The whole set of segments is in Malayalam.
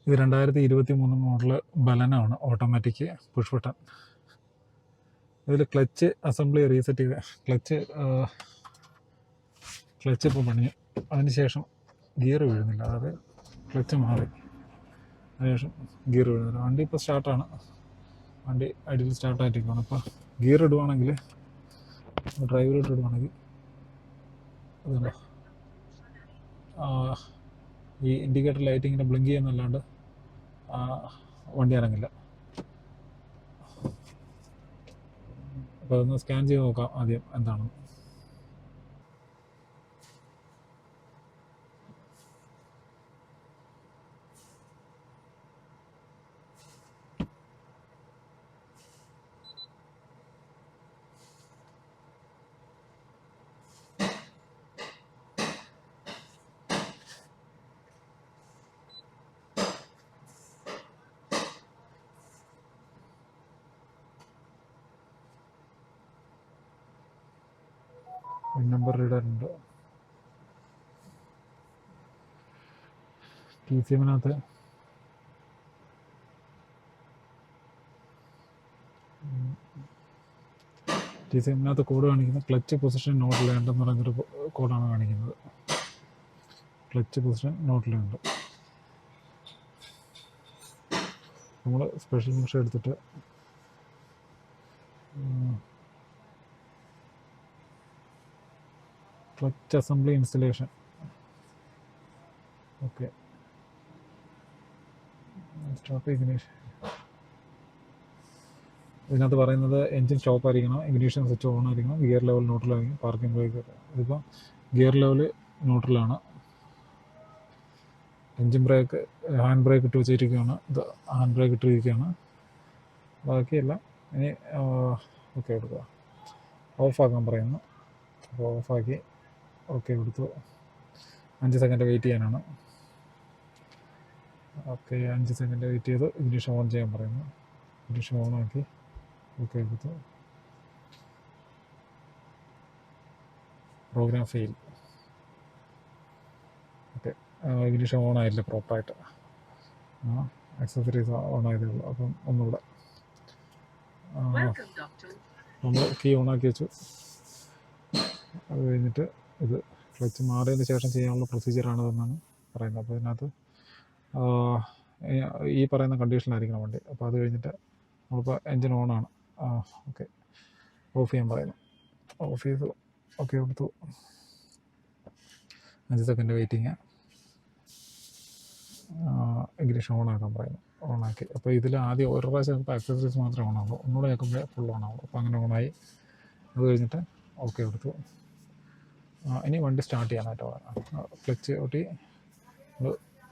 ഇത് 2023 മോഡൽ ബലനാണ്, ഓട്ടോമാറ്റിക് പുഷ് ബട്ടൺ. ഇതിൽ ക്ലച്ച് അസംബ്ലി റീസെറ്റ് ചെയ്ത് ക്ലച്ച് ഇപ്പോൾ പണിഞ്ഞു. അതിനുശേഷം ഗിയർ വീഴുന്നില്ല, അതായത് ക്ലച്ച് മാറി അതിനുശേഷം ഗിയർ വീഴുന്നില്ല. വണ്ടി ഇപ്പോൾ സ്റ്റാർട്ടാണ്, വണ്ടി ഐഡിയൽ സ്റ്റാർട്ടായിട്ടിരിക്കുകയാണ്. ഇപ്പോൾ ഗിയർ ഇടുവാണെങ്കിൽ, ഡ്രൈവിലോട്ട് ഇടുവാണെങ്കിൽ അതുണ്ടോ, ഈ ഇൻഡിക്കേറ്റർ ലൈറ്റ് ഇങ്ങനെ ബ്ലിങ്ക് ചെയ്യുന്നല്ലാണ്ട് വണ്ടി ഇറങ്ങില്ല. അപ്പോൾ അതൊന്ന് സ്കാൻ ചെയ്ത് നോക്കാം ആദ്യം എന്താണ്. നമ്പർ റീഡറുണ്ട്. TCM-നകത്ത് കോഡ് കാണിക്കുന്നത് ക്ലച്ച് പൊസിഷൻ നോട്ട് ലേൺഡ് എന്ന് പറയുന്നൊരു കോഡാണ് കാണിക്കുന്നത്. Clutch position not learned. നമ്മൾ സ്പെഷ്യൽ മെഷർ എടുത്തിട്ട് clutch assembly installation. Okay, start ignition. ഇതിനകത്ത് പറയുന്നത് എൻജിൻ സ്റ്റോപ്പ് ആയിരിക്കണം, ഇഗ്നിഷൻ സ്വിച്ച് ഓൺ ആയിരിക്കണം, ഗിയർ ലെവൽ ന്യൂട്രലായിരിക്കും, പാർക്കിംഗ് ബ്രേക്ക്. ഇതിപ്പോൾ ഗിയർ ലെവൽ ന്യൂട്രലാണ്, എൻജിൻ ബ്രേക്ക് ഹാൻഡ് ബ്രേക്ക് ഇട്ട് വെച്ചിരിക്കുകയാണ്. ഇത് ഹാൻഡ് ബ്രേക്ക് ഇട്ടിരിക്കുകയാണ്. ബാക്കിയെല്ലാം ഇനി ഓക്കെ കൊടുക്കുക. ഓഫാക്കാൻ പറയുന്നു. അപ്പോൾ ഓഫാക്കി ഓക്കെ കൊടുത്തു. 5 സെക്കൻഡ് വെയിറ്റ് ചെയ്യാനാണ്. ഓക്കെ, 5 സെക്കൻഡ് വെയിറ്റ് ചെയ്ത് ഇഗ്നിഷൻ ഓൺ ചെയ്യാൻ പറയുന്നു. ഇഗ്നിഷൻ ഓണാക്കി ഓക്കെ കൊടുത്തു. Program fail. Okay, ignition on ആയില്ല പ്രോപ്പറായിട്ട്. ആക്സസറീസ് ഓൺ ആയതേ ഉള്ളൂ. അപ്പം ഒന്നുകൂടെ നമ്മൾ കീ ഓണാക്കി വെച്ചു. അത് കഴിഞ്ഞിട്ട് ഇത് ക്ലച്ച് മാറിയതിന് ശേഷം ചെയ്യാനുള്ള പ്രൊസീജിയറാണിതെന്നാണ് പറയുന്നത്. അപ്പോൾ ഇതിനകത്ത് ഈ പറയുന്ന കണ്ടീഷനിലായിരിക്കണം വണ്ടി. അപ്പോൾ അത് കഴിഞ്ഞിട്ട് നമ്മളിപ്പോൾ എൻജിൻ ഓണാണ്. ഓക്കെ, ഓഫ് ചെയ്യാൻ പറയുന്നു. ഓഫ് ചെയ്തു ഓക്കെ കൊടുത്തു. 5 സെക്കൻഡ് വെയിറ്റിങ്. ഇഗ്നിഷൻ ഓണാക്കാൻ പറയുന്നു. ഓണാക്കി. അപ്പോൾ ഇതിൽ ആദ്യം ഒരു പ്രാവശ്യം ഇപ്പോൾ ആക്സസറീസ് മാത്രമേ ഓണാകുള്ളൂ, ഒന്നുകൂടെ കേൾക്കുമ്പോൾ ഫുൾ ഓണാകുള്ളൂ. അപ്പോൾ അങ്ങനെ ഓണായി. അത് കഴിഞ്ഞിട്ട് ഓക്കെ കൊടുത്തു. ഇനി വണ്ടി സ്റ്റാർട്ട് ചെയ്യാനായിട്ട് ക്ലച്ച് ഒട്ടി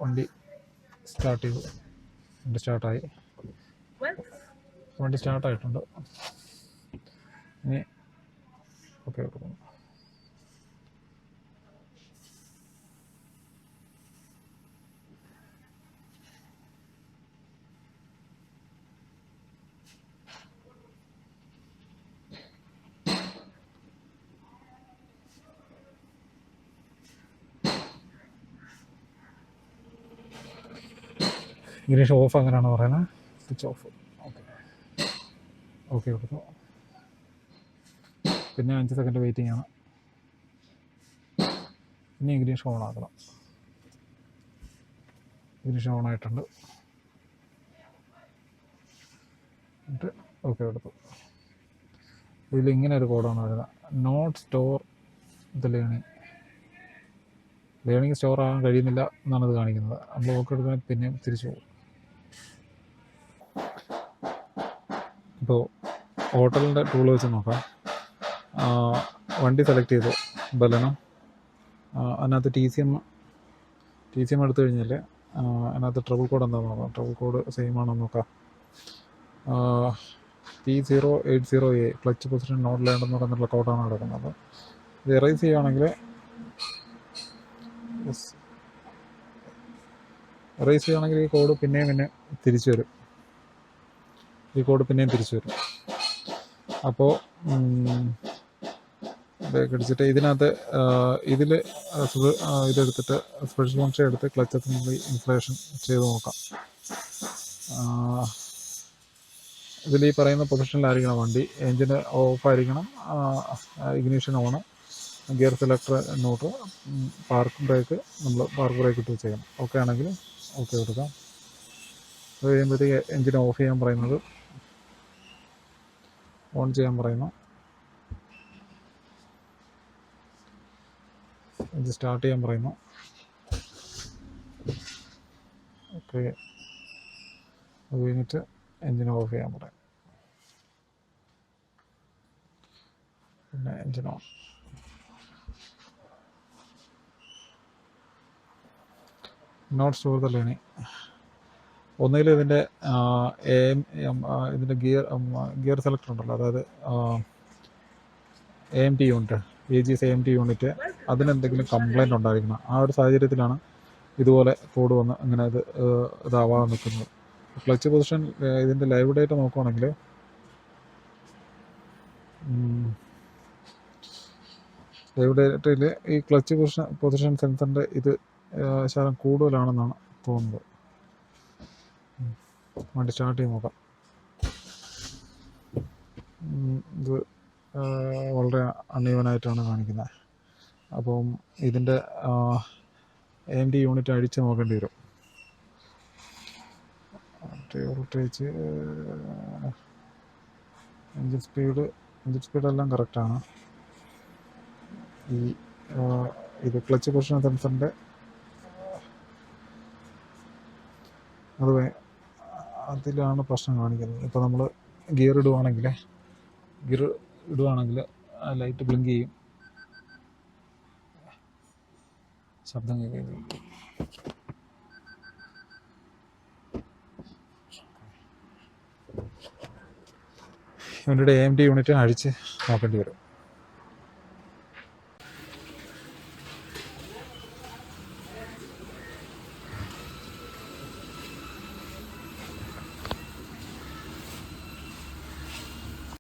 വണ്ടി സ്റ്റാർട്ട് ചെയ്തു. വണ്ടി സ്റ്റാർട്ടായി. വണ്ടി സ്റ്റാർട്ടായിട്ടുണ്ട്. ഇനി ഓക്കെ കൊടുക്കുന്നു. ഇഗ്നിഷൻ ഓഫ് അങ്ങനെയാണ് പറയുന്നത്. Switch off. ഓക്കെ ഓക്കെ കൊടുത്തു. പിന്നെ 5 സെക്കൻഡ് വെയിറ്റിംഗ് ആണ്. ഇനി ഇഗ്നിഷൻ ഓൺ ആക്കണം. ഇഗ്നിഷൻ ഓൺ ആയിട്ടുണ്ട്. എന്നിട്ട് ഓക്കെ കൊടുത്തു. ഇതിലിങ്ങനെ ഒരു കോഡാണ് വരുന്നത്. Not store the learning store ആകാൻ കഴിയുന്നില്ല എന്നാണ് ഇത് കാണിക്കുന്നത്. നമ്മൾ ഓക്കെ എടുക്കാൻ പിന്നെയും തിരിച്ചു പോകും. ഇപ്പോൾ ഹോട്ടലിൻ്റെ ടൂൾ വെച്ച് നോക്കാം. വണ്ടി സെലക്ട് ചെയ്തു, ബലനം. അതിനകത്ത് TCM എടുത്തു കഴിഞ്ഞാൽ അതിനകത്ത് ട്രബിൾ കോഡ് എന്താണെന്ന് നോക്കാം. ട്രബിൾ കോഡ് സെയിം ആണോ നോക്കാം. P080A clutch position not learned എന്ന് പറയുന്നുള്ള കോഡാണ് കിടക്കുന്നത്. ഇത് എറേസ് ചെയ്യുകയാണെങ്കിൽ ഈ കോഡ് പിന്നെയും തിരിച്ചു വരും. അപ്പോൾ ബ്രേക്ക് അടിച്ചിട്ട് ഇതിനകത്ത് ഇതിൽ ഇതെടുത്തിട്ട് സ്പെഷ്യൽ ഫംഗ്ഷൻ എടുത്ത് ക്ലച്ച് ഇൻഫ്ലേഷൻ ചെയ്ത് നോക്കാം. ഇതിൽ ഈ പറയുന്ന പൊസിഷനിലായിരിക്കണം വണ്ടി. എൻജിന് ഓഫായിരിക്കണം, ignition on, gear selector not, park brake നമ്മൾ പാർക്ക് ബ്രേക്ക് ഇട്ട് ചെയ്യണം. ഓക്കെ ആണെങ്കിൽ ഓക്കെ കൊടുക്കാം. അത് കഴിയുമ്പോഴത്തേക്ക് എൻജിൻ ഓഫ് ചെയ്യാൻ പറയുന്നത്, ഓൺ ചെയ്യാൻ പറയുന്നു, എൻജിൻ സ്റ്റാർട്ട് ചെയ്യാൻ പറയുന്നു. ഓക്കെ, അത് കഴിഞ്ഞിട്ട് എൻജിൻ ഓഫ് ചെയ്യാൻ പറയും. പിന്നെ engine on. Not store the learning. ഒന്നുകിൽ ഇതിൻ്റെ ഇതിൻ്റെ ഗിയർ സെലക്ടർ ഉണ്ടല്ലോ, അതായത് AMT unit, AGS AMT unit, അതിനെന്തെങ്കിലും കംപ്ലൈൻറ്റ് ഉണ്ടായിരിക്കണം. ആ ഒരു സാഹചര്യത്തിലാണ് ഇതുപോലെ കോഡ് വന്ന് അങ്ങനെ ഇതാവാതെ നിൽക്കുന്നത്. ക്ലച്ച് പൊസിഷൻ ഇതിൻ്റെ ലൈവ് ഡേറ്റ നോക്കുവാണെങ്കിൽ ലൈവ് ഡേറ്റയിൽ ഈ ക്ലച്ച് പൊസിഷൻ സെൻസറിൻ്റെ ഇത് ശകലം കൂടുതലാണെന്നാണ് തോന്നുന്നത്. വണ്ടി സ്റ്റാർട്ട് ചെയ്ത് നോക്കാം. ഇത് വളരെ അൺഈവനായിട്ടാണ് കാണിക്കുന്നത്. അപ്പം ഇതിൻ്റെ AMT യൂണിറ്റ് അഴിച്ച് നോക്കേണ്ടി വരും. വോൾട്ടേജ്, എൻജിൻ സ്പീഡെല്ലാം കറക്റ്റാണ്. ഈ ഇത് ക്ലച്ച് പൊസിഷൻ സെൻസറിൻ്റെ അതിലാണ് പ്രശ്നം കാണിക്കുന്നത്. ഇപ്പോൾ നമ്മൾ ഗിയർ ഇടുവാണെങ്കിൽ ലൈറ്റ് ബ്ലിങ്ക് ചെയ്യും, ശബ്ദം കേൾക്കും. ഇവൻ്റെ AMT യൂണിറ്റ് അഴിച്ച് നോക്കേണ്ടി വരും.